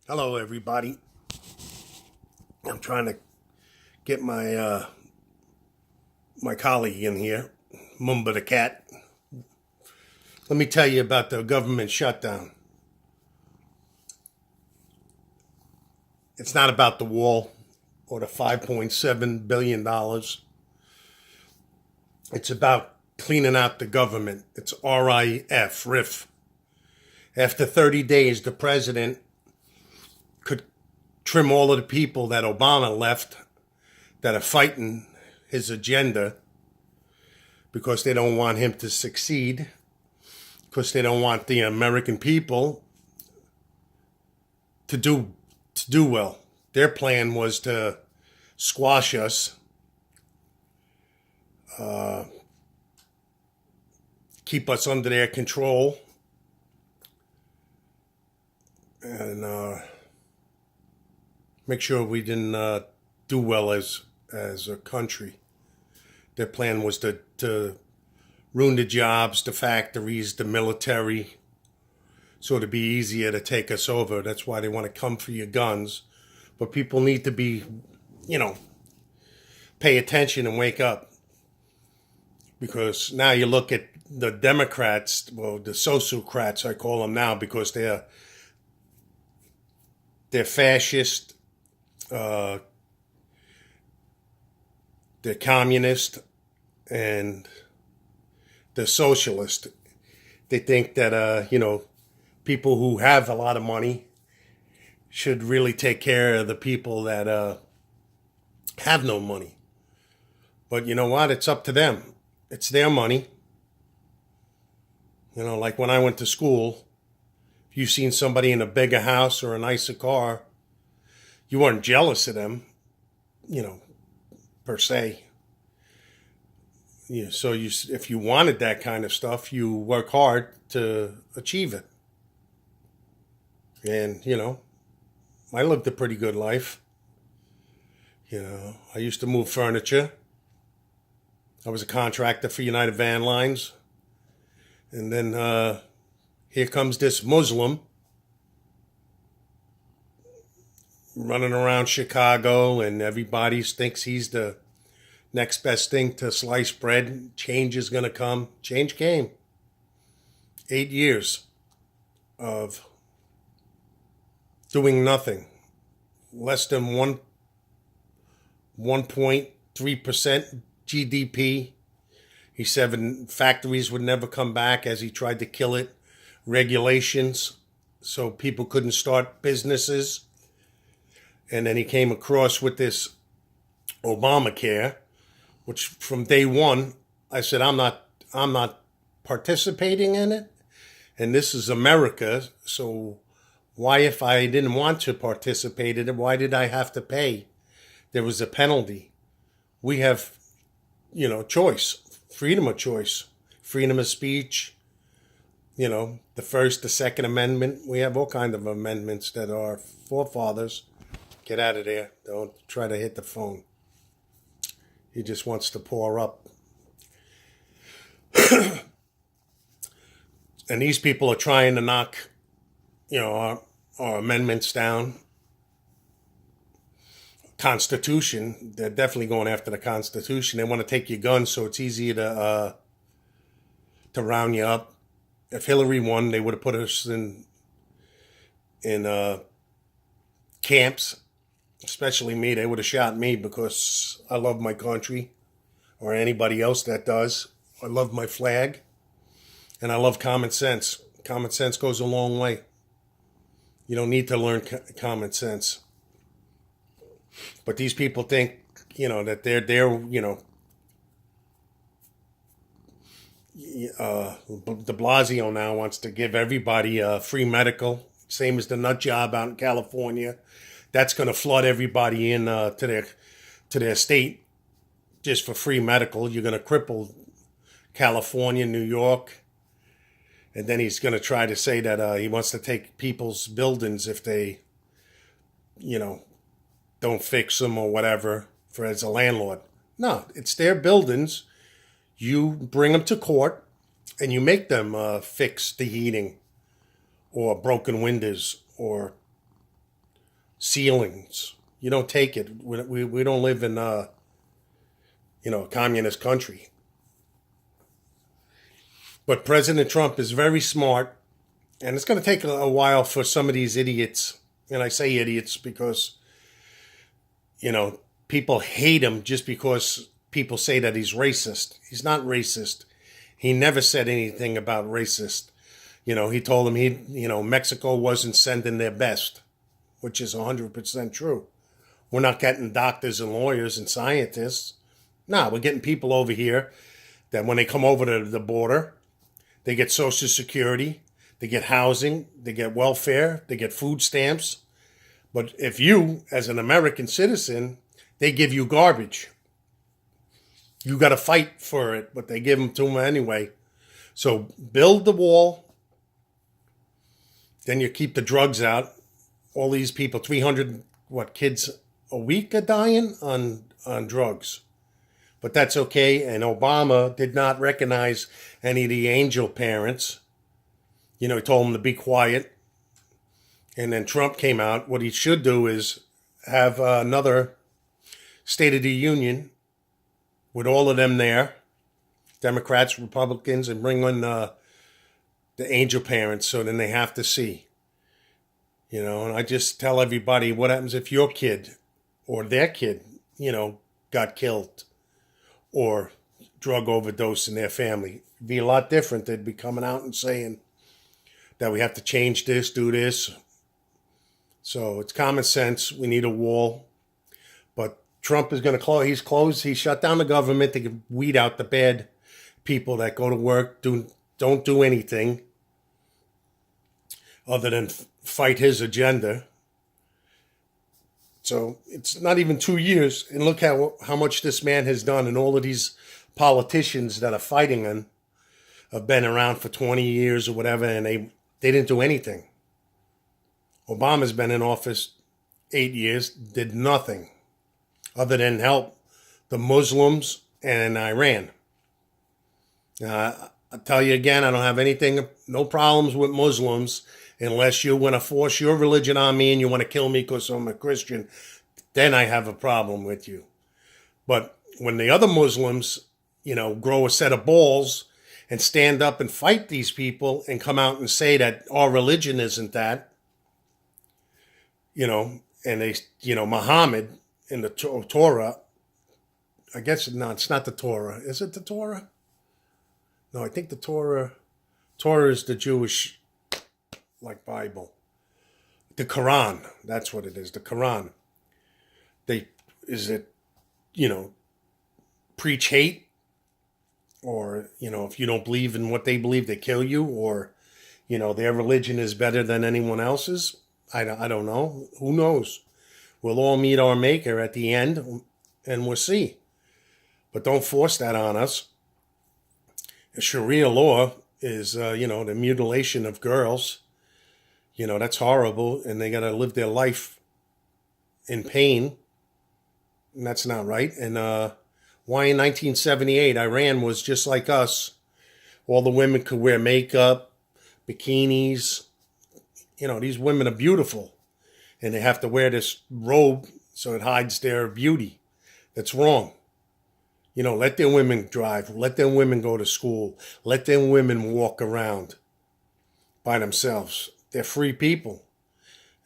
Hello, everybody. I'm trying to get my colleague in here, Mumba the cat. Let me tell you about the government shutdown. It's not about the wall or the $5.7 billion. It's about cleaning out the government. It's RIF. After 30 days, the president could trim all of the people that Obama left that are fighting his agenda because they don't want him to succeed, because they don't want the American people to do well. Their plan was to squash us, keep us under their control, and make sure we didn't do well as a country. Their plan was to ruin the jobs, the factories, the military, so it'd be easier to take us over. That's why they want to come for your guns. But people need to be, pay attention and wake up. Because now you look at the Democrats, well, the sociocrats, I call them now, because they're fascist, they're communist, and they're socialist. They think that, people who have a lot of money should really take care of the people that have no money. But you know what? It's up to them. It's their money. Like when I went to school, if you seen somebody in a bigger house or a nicer car, you weren't jealous of them, per se. So if you wanted that kind of stuff, you work hard to achieve it. And, I lived a pretty good life. I used to move furniture. I was a contractor for United Van Lines. And then here comes this Muslim running around Chicago, and everybody thinks he's the next best thing to sliced bread. Change is going to come. Change came. 8 years of doing nothing. Less than 1.3% GDP. He said factories would never come back as he tried to kill it. Regulations, so people couldn't start businesses. And then he came across with this Obamacare, which from day one, I said, I'm not participating in it. And this is America, so why, if I didn't want to participate in it, why did I have to pay? There was a penalty. We have, choice, freedom of choice, freedom of speech, the First, the Second Amendment. We have all kinds of amendments that our forefathers. Get out of there. Don't try to hit the phone. He just wants to pour up. And these people are trying to knock, our amendments down. Constitution, they're definitely going after the Constitution. They want to take your guns so it's easier to round you up. If Hillary won, they would have put us in camps. Especially me, they would have shot me because I love my country, or anybody else that does. I love my flag, and I love common sense. Common sense goes a long way. You don't need to learn common sense. But these people think, that they're de Blasio now wants to give everybody free medical, same as the nut job out in California. That's going to flood everybody in to their state just for free medical. You're going to cripple California, New York. And then he's going to try to say that he wants to take people's buildings if they, don't fix them or whatever as a landlord. No, it's their buildings. You bring them to court and you make them fix the heating or broken windows or ceilings. You don't take it. We don't live in a communist country. But President Trump is very smart, and it's going to take a while for some of these idiots, and I say idiots because, people hate him just because people say that he's racist. He's not racist. He never said anything about racist. He told them Mexico wasn't sending their best, which is 100% true. We're not getting doctors and lawyers and scientists. No, we're getting people over here that when they come over to the border, they get Social Security, they get housing, they get welfare, they get food stamps. But if you, as an American citizen, they give you garbage. You got to fight for it, but they give them to them anyway. So build the wall. Then you keep the drugs out. All these people, 300 kids a week are dying on drugs. But that's okay. And Obama did not recognize any of the angel parents. He told them to be quiet. And then Trump came out. What he should do is have another State of the Union with all of them there, Democrats, Republicans, and bring in the angel parents so then they have to see. And I just tell everybody, what happens if your kid or their kid, got killed or drug overdose in their family? It'd be a lot different. They'd be coming out and saying that we have to change this, do this. So it's common sense. We need a wall. But Trump is going to he's shut down the government to weed out the bad people that go to work, don't do anything other than fight his agenda. So it's not even 2 years. And look how much this man has done. And all of these politicians that are fighting him have been around for 20 years or whatever, and they didn't do anything. Obama's been in office 8 years, did nothing other than help the Muslims and Iran. I'll tell you again, I don't have no problems with Muslims unless you want to force your religion on me and you want to kill me because I'm a Christian. Then I have a problem with you. But when the other Muslims, grow a set of balls and stand up and fight these people and come out and say that our religion isn't that, and they, Muhammad in the Torah, I guess, no, it's not the Torah. Is it the Torah? No, I think the Torah is the Jewish, Bible. The Quran, that's what it is, the Quran. Preach hate? Or, if you don't believe in what they believe, they kill you? Or, their religion is better than anyone else's? I don't know. Who knows? We'll all meet our maker at the end, and we'll see. But don't force that on us. Sharia law is, the mutilation of girls. That's horrible, and they got to live their life in pain, and that's not right. And why in 1978, Iran was just like us. All the women could wear makeup, bikinis. These women are beautiful, and they have to wear this robe so it hides their beauty. That's wrong. Let their women drive. Let their women go to school. Let their women walk around by themselves. They're free people.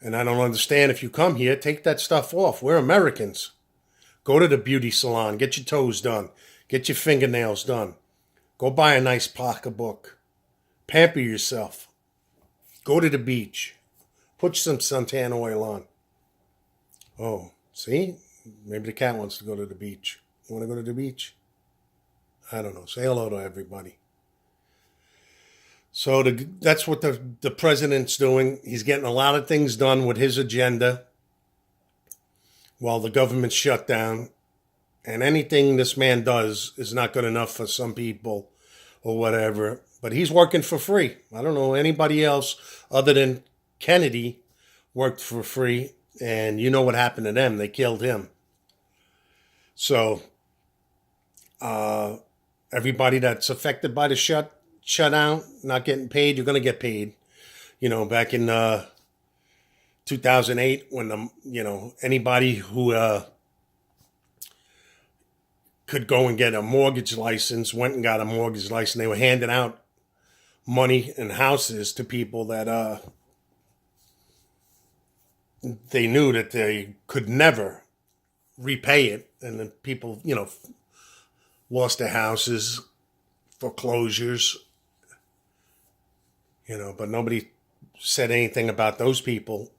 And I don't understand, if you come here, take that stuff off. We're Americans. Go to the beauty salon. Get your toes done. Get your fingernails done. Go buy a nice pocketbook. Pamper yourself. Go to the beach. Put some suntan oil on. Oh, see? Maybe the cat wants to go to the beach. You want to go to the beach? I don't know. Say hello to everybody. So that's what the president's doing. He's getting a lot of things done with his agenda while the government's shut down. And anything this man does is not good enough for some people or whatever. But he's working for free. I don't know anybody else other than Kennedy worked for free. And you know what happened to them. They killed him. So everybody that's affected by the shutdown, not getting paid, you're going to get paid. Back in 2008 when anybody who could go and get a mortgage license went and got a mortgage license. They were handing out money and houses to people that they knew that they could never repay it, and then people lost their houses, foreclosures, but nobody said anything about those people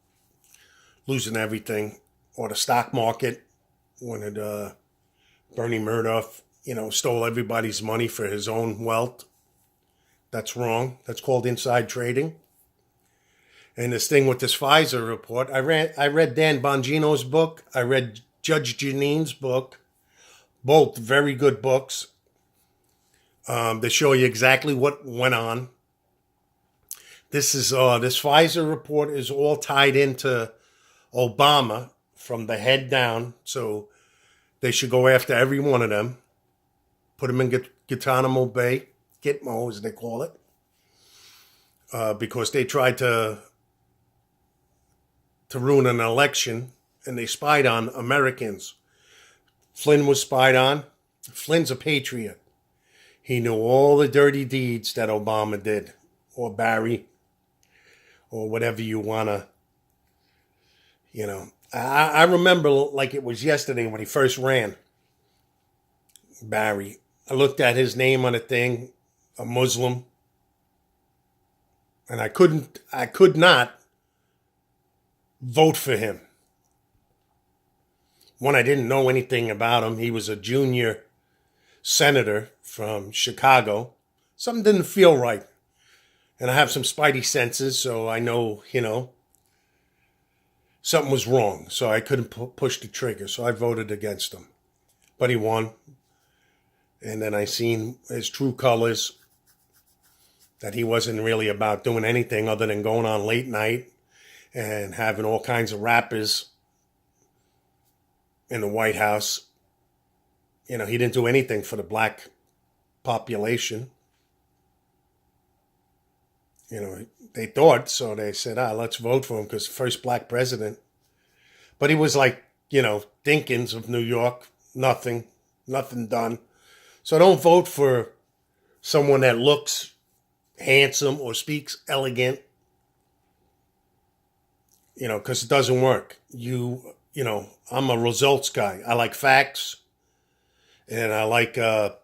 losing everything, or the stock market when Bernie Madoff, stole everybody's money for his own wealth. That's wrong. That's called inside trading. And this thing with this Pfizer report, I read Dan Bongino's book. I read Judge Janine's book. Both very good books. They show you exactly what went on. This Pfizer report is all tied into Obama from the head down. So they should go after every one of them. Put them in Guantanamo Bay, Gitmo as they call it. Because they tried to ruin an election, and they spied on Americans. Flynn was spied on. Flynn's a patriot. He knew all the dirty deeds that Obama did, or Barry, or whatever you want to, I remember like it was yesterday when he first ran, Barry. I looked at his name on a thing, a Muslim, and I could not vote for him. One, I didn't know anything about him. He was a junior senator from Chicago. Something didn't feel right. And I have some spidey senses, so I know, something was wrong. So I couldn't push the trigger. So I voted against him. But he won. And then I seen his true colors, that he wasn't really about doing anything other than going on late night and having all kinds of rappers in the White House. He didn't do anything for the black population. They thought, so they said, let's vote for him because first black president. But he was like, Dinkins of New York, nothing done. So don't vote for someone that looks handsome or speaks elegant, because it doesn't work. I'm a results guy. I like facts, and I like I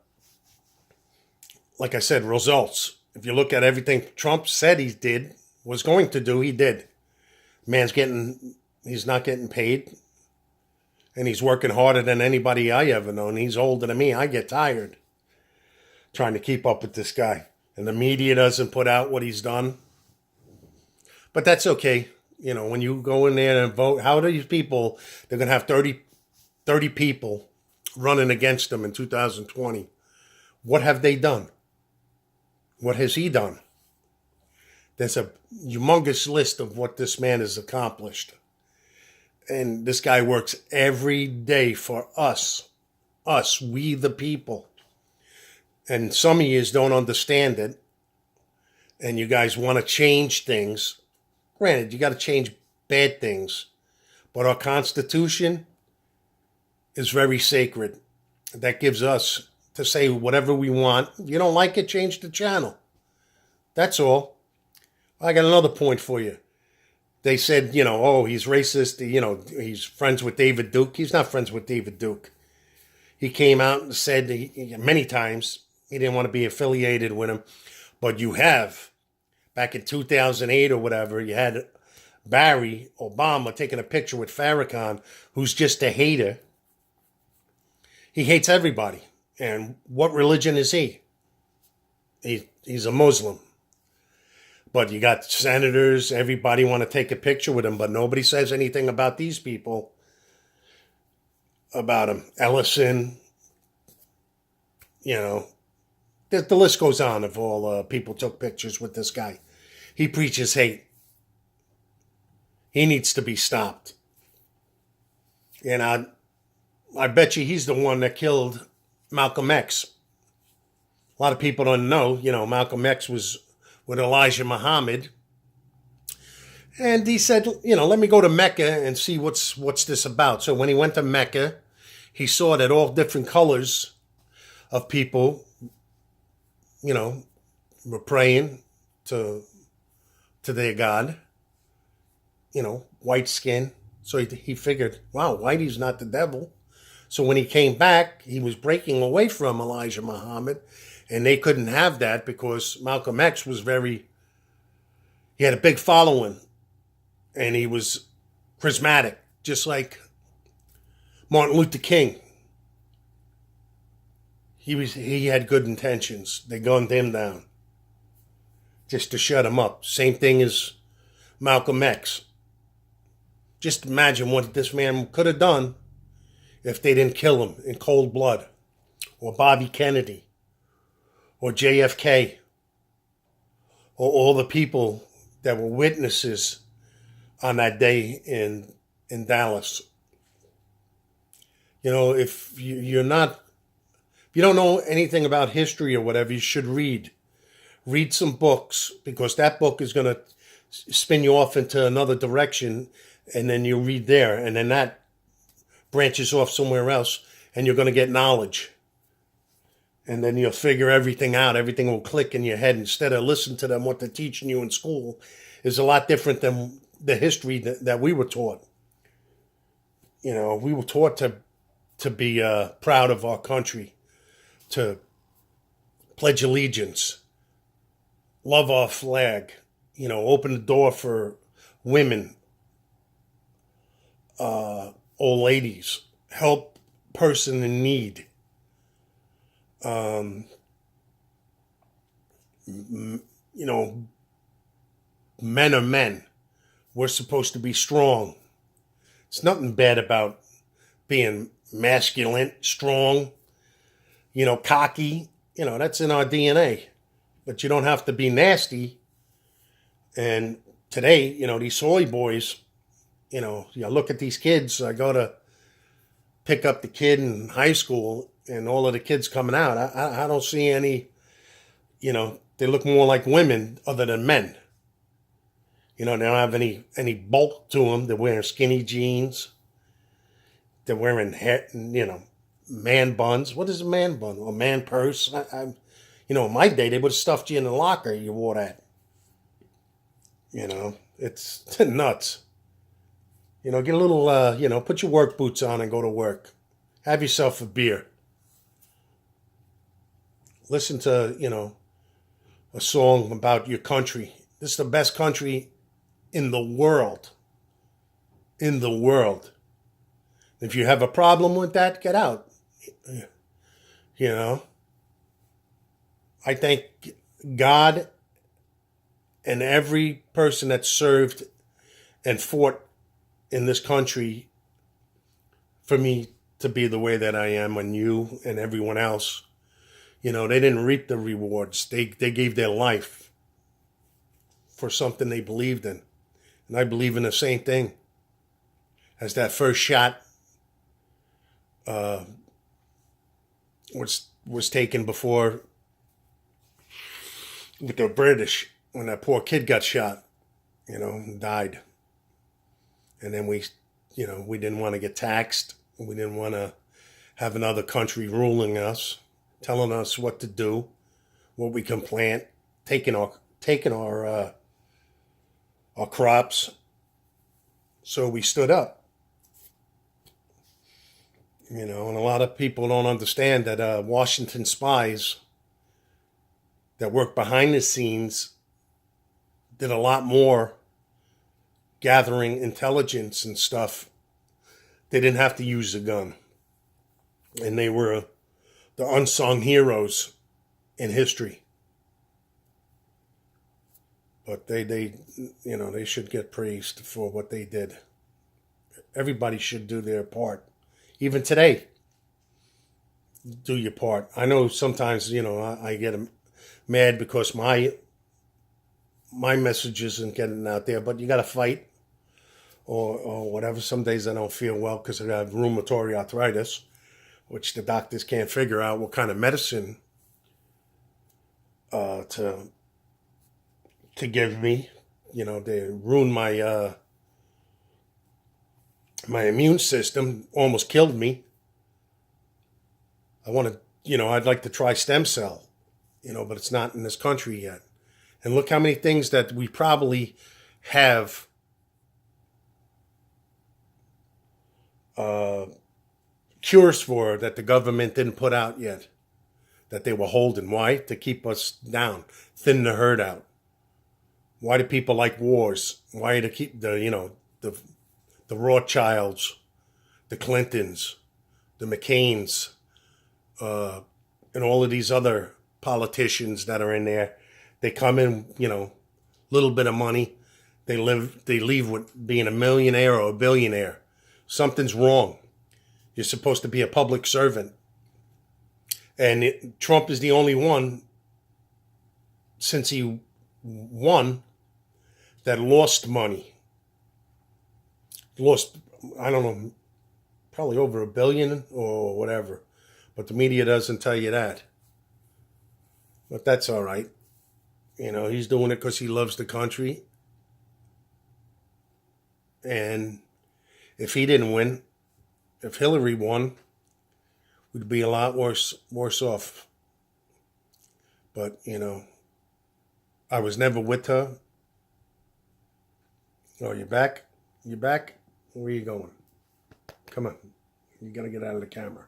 said, results. If you look at everything Trump said was going to do, he did. He's not getting paid, and he's working harder than anybody I ever known. He's older than me. I get tired trying to keep up with this guy. And the media doesn't put out what he's done. But that's okay. When you go in there and vote, how do these people, they're going to have 30 people running against them in 2020. What have they done? What has he done? There's a humongous list of what this man has accomplished. And this guy works every day for us, we the people. And some of you don't understand it. And you guys want to change things. Granted, you got to change bad things. But our Constitution is very sacred. That gives us to say whatever we want. If you don't like it, change the channel. That's all. I got another point for you. They said, he's racist. He's friends with David Duke. He's not friends with David Duke. He came out and said many times he didn't want to be affiliated with him. But you have, back in 2008 or whatever, you had Barry Obama taking a picture with Farrakhan, who's just a hater. He hates everybody. And what religion is he? He's a Muslim. But you got senators, everybody want to take a picture with him, but nobody says anything about these people, about him. Ellison, the list goes on of all people took pictures with this guy. He preaches hate. He needs to be stopped. And I bet you he's the one that killed Malcolm X. A lot of people don't know, Malcolm X was with Elijah Muhammad. And he said, let me go to Mecca and see what's this about. So when he went to Mecca, he saw that all different colors of people, were praying to their God. White skin. So he figured, wow, Whitey's not the devil. So when he came back, he was breaking away from Elijah Muhammad, and they couldn't have that because Malcolm X was he had a big following, and he was charismatic, just like Martin Luther King. He had good intentions. They gunned him down just to shut him up. Same thing as Malcolm X. Just imagine what this man could have done if they didn't kill him in cold blood, or Bobby Kennedy, or JFK, or all the people that were witnesses on that day in Dallas. If you don't know anything about history or whatever, you should read some books, because that book is going to spin you off into another direction, and then you read there, and then that branches off somewhere else, and you're going to get knowledge. And then you'll figure everything out. Everything will click in your head. Instead of listening to them, what they're teaching you in school is a lot different than the history that we were taught. We were taught to be proud of our country, to pledge allegiance, love our flag, open the door for women, old ladies, help person in need. Men are men. We're supposed to be strong. It's nothing bad about being masculine, strong, cocky. That's in our DNA. But you don't have to be nasty. And today, these soy boys, you look at these kids. I go to pick up the kid in high school, and all of the kids coming out, I don't see any, they look more like women other than men. They don't have any bulk to them. They're wearing skinny jeans. They're wearing man buns. What is a man bun? A man purse? In my day, they would have stuffed you in the locker. You wore that. It's nuts. Get a little, put your work boots on and go to work. Have yourself a beer. Listen to, a song about your country. This is the best country in the world. In the world. If you have a problem with that, get out. I thank God and every person that served and fought in this country for me to be the way that I am, and you and everyone else. They didn't reap the rewards. They gave their life for something they believed in. And I believe in the same thing as that first shot was taken before with the British, when that poor kid got shot, and died. And then we didn't want to get taxed. We didn't want to have another country ruling us, telling us what to do, what we can plant, taking our crops. So we stood up. And a lot of people don't understand that Washington spies that work behind the scenes did a lot more gathering intelligence and stuff. They didn't have to use a gun. And they were the unsung heroes in history. But they should get praised for what they did. Everybody should do their part. Even today, do your part. I know sometimes, I get mad because my message isn't getting out there, but you got to fight or whatever. Some days I don't feel well because I have rheumatoid arthritis, which the doctors can't figure out what kind of medicine to give me they ruined my immune system, almost killed me. I want to, I'd like to try stem cell, but it's not in this country yet. And look how many things that we probably have cures for that the government didn't put out yet, that they were holding. Why? To keep us down, thin the herd out. Why do people like wars? Why to keep the Rothschilds, the Clintons, the McCains, and all of these other politicians that are in there? They come in, little bit of money. They leave with being a millionaire or a billionaire. Something's wrong. You're supposed to be a public servant. And Trump is the only one, since he won, that lost money. Lost, I don't know, probably over $1 billion or whatever. But the media doesn't tell you that. But that's all right. He's doing it because he loves the country. And if he didn't win, if Hillary won, we'd be a lot worse off. But, I was never with her. Oh, you back? You back? Where are you going? Come on. You got to get out of the camera.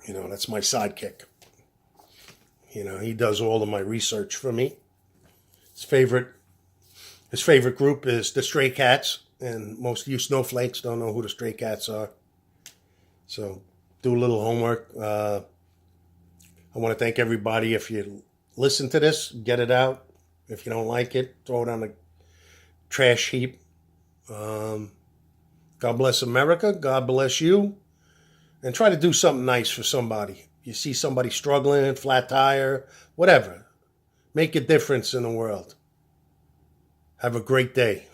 That's my sidekick. He does all of my research for me. His favorite group is the Stray Cats, and most of you snowflakes don't know who the Stray Cats are. So do a little homework. I want to thank everybody. If you listen to this, get it out. If you don't like it, throw it on the trash heap. God bless America. God bless you. And try to do something nice for somebody. You see somebody struggling, flat tire, whatever. Make a difference in the world. Have a great day.